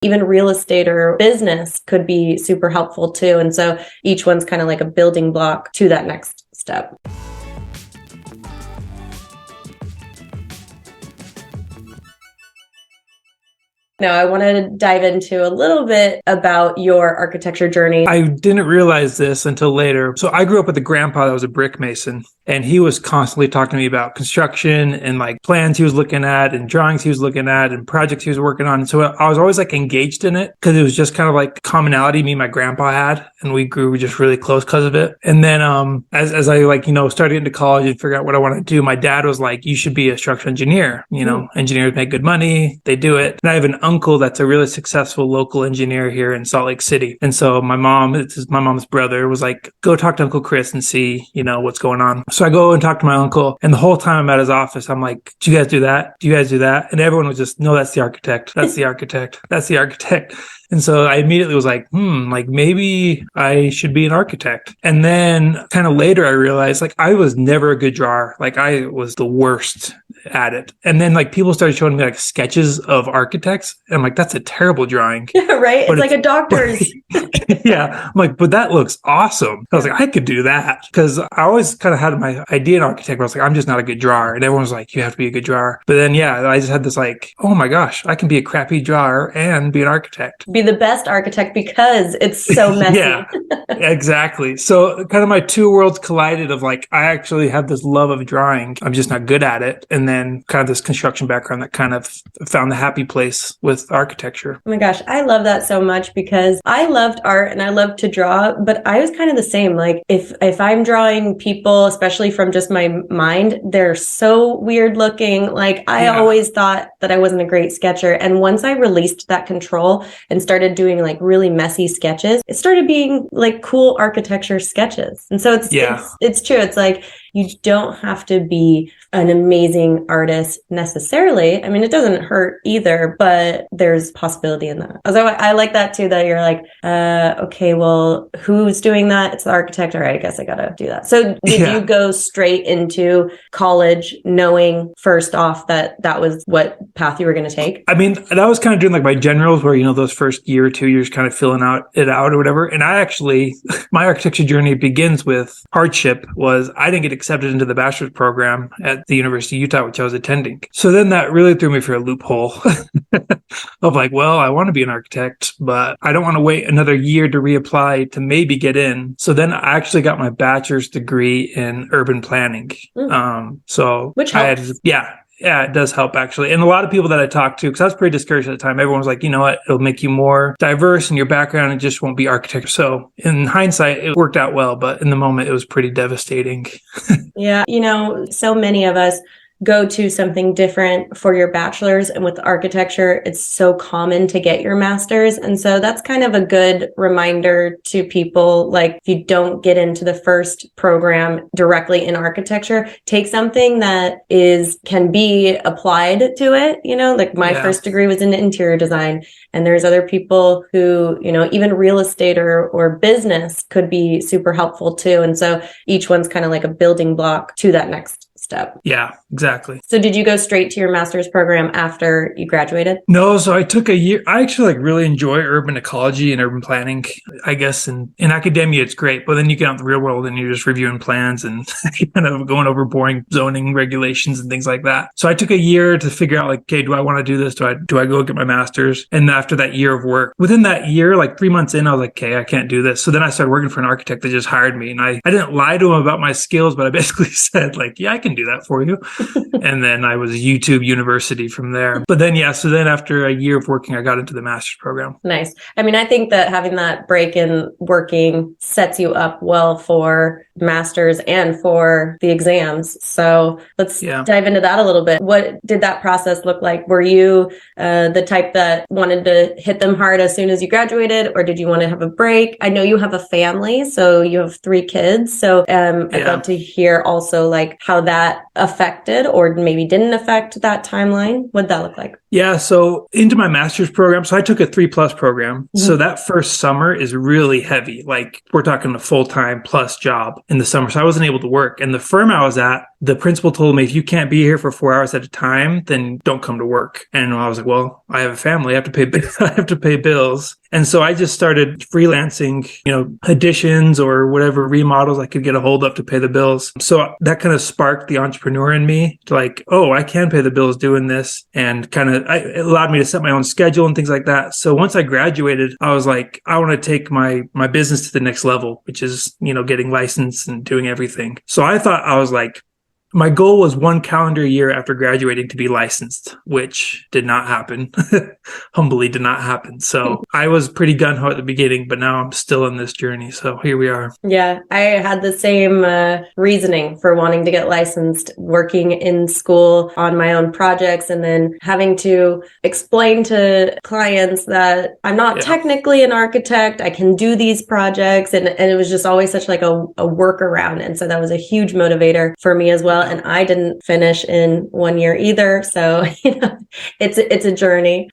Even real estate or business could be super helpful too. And so each one's kind of like a building block to that next step. Now, I want to dive into a little bit about your architecture journey. I didn't realize this until later. So I grew up with a grandpa that was a brick mason, and he was constantly talking to me about construction and like plans he was looking at and drawings he was looking at and projects he was working on. And so I was always like engaged in it because it was just kind of like commonality me and my grandpa had, and we grew just really close because of it. And then as I started into college and figure out what I want to do, my dad was like, you should be a structural engineer. Engineers make good money. They do it. And I have an uncle that's a really successful local engineer here in Salt Lake City. And so my mom's brother was like, go talk to Uncle Chris and see, what's going on. So I go and talk to my uncle, and the whole time I'm at his office, I'm like, do you guys do that? Do you guys do that? And everyone was just, no, that's the architect. That's the architect. That's the architect. And so I immediately was like, maybe I should be an architect. And then kind of later I realized like I was never a good drawer. Like I was the worst at it. And then like people started showing me like sketches of architects. And I'm like, that's a terrible drawing. Yeah, right? It's like a doctor's. Yeah. I'm like, but that looks awesome. I was like, I could do that. Because I always kind of had my idea in architect where I was like, I'm just not a good drawer. And everyone was like, you have to be a good drawer. But then, yeah, I just had this like, oh my gosh, I can be a crappy drawer and be an architect. Be the best architect because it's so messy. Yeah, exactly. So kind of my two worlds collided of like, I actually have this love of drawing. I'm just not good at it. And then kind of this construction background that kind of found the happy place with architecture. Oh my gosh, I love that so much because I loved art and I loved to draw, but I was kind of the same. Like if I'm drawing people, especially from just my mind, they're so weird looking. Like I always thought that I wasn't a great sketcher. And once I released that control and started doing like really messy sketches, it started being like cool architecture sketches. And so it's true. It's like you don't have to be an amazing artist necessarily. I mean, it doesn't hurt either, but there's possibility in that. So I like that too, that you're like, okay, well, who's doing that? It's the architect. All right, I guess I got to do that. So did you go straight into college knowing first off that that was what path you were going to take? I mean, that was kind of doing like my generals where, those first year or 2 years kind of filling it out or whatever. And I actually, my architecture journey begins with hardship was I didn't get accepted into the bachelor's program at the University of Utah, which I was attending. So then that really threw me for a loophole of like, well, I want to be an architect, but I don't want to wait another year to reapply to maybe get in. So then I actually got my bachelor's degree in urban planning. Which helps. Yeah, it does help actually. And a lot of people that I talked to, because I was pretty discouraged at the time, everyone was like, you know what, it'll make you more diverse in your background. It just won't be architecture. So in hindsight, it worked out well, but in the moment, it was pretty devastating. Yeah. So many of us go to something different for your bachelor's. And with architecture, it's so common to get your master's. And so that's kind of a good reminder to people. Like if you don't get into the first program directly in architecture, take something that can be applied to it. Like my first degree was in interior design. And there's other people who, even real estate or business could be super helpful too. And so each one's kind of like a building block to that next step. Yeah, exactly. So did you go straight to your master's program after you graduated? No, so I took a year. I actually really enjoy urban ecology and urban planning. I guess in academia, it's great, but then you get out in the real world and you're just reviewing plans and kind of going over boring zoning regulations and things like that. So I took a year to figure out like, okay, do I want to do this? Do I go get my master's? And after that year of work, within that year, like 3 months in, I was like, okay, I can't do this. So then I started working for an architect that just hired me. And I didn't lie to him about my skills, but I basically said like, yeah, I can do that for you. And then I was YouTube University from there. But then, so then after a year of working, I got into the master's program. Nice. I mean, I think that having that break in working sets you up well for master's and for the exams. So let's dive into that a little bit. What did that process look like? Were you the type that wanted to hit them hard as soon as you graduated, or did you want to have a break? I know you have a family, so you have 3 kids. So I'd love to hear also like how that affected or maybe didn't affect that timeline. What'd that look like? Yeah, so into my master's program, so I took a 3+ program. So that first summer is really heavy. Like we're talking a full-time plus job in the summer. So I wasn't able to work. And the firm I was at, the principal told me, if you can't be here for 4 hours at a time, then don't come to work. And I was like, well, I have a family. I have to pay, I have to pay bills. And so I just started freelancing, additions or whatever remodels I could get a hold of to pay the bills. So that kind of sparked the entrepreneur in me to like, oh, I can pay the bills doing this, and kind of it allowed me to set my own schedule and things like that. So once I graduated, I was like, I want to take my business to the next level, which is, getting licensed and doing everything. So I was like, my goal was 1 calendar year after graduating to be licensed, which did not happen. Humbly did not happen. So I was pretty gung-ho at the beginning, but now I'm still in this journey. So here we are. Yeah, I had the same reasoning for wanting to get licensed, working in school on my own projects, and then having to explain to clients that I'm not technically an architect. I can do these projects. And it was just always such like a workaround. And so that was a huge motivator for me as well. And I didn't finish in 1 year either. So, it's a journey.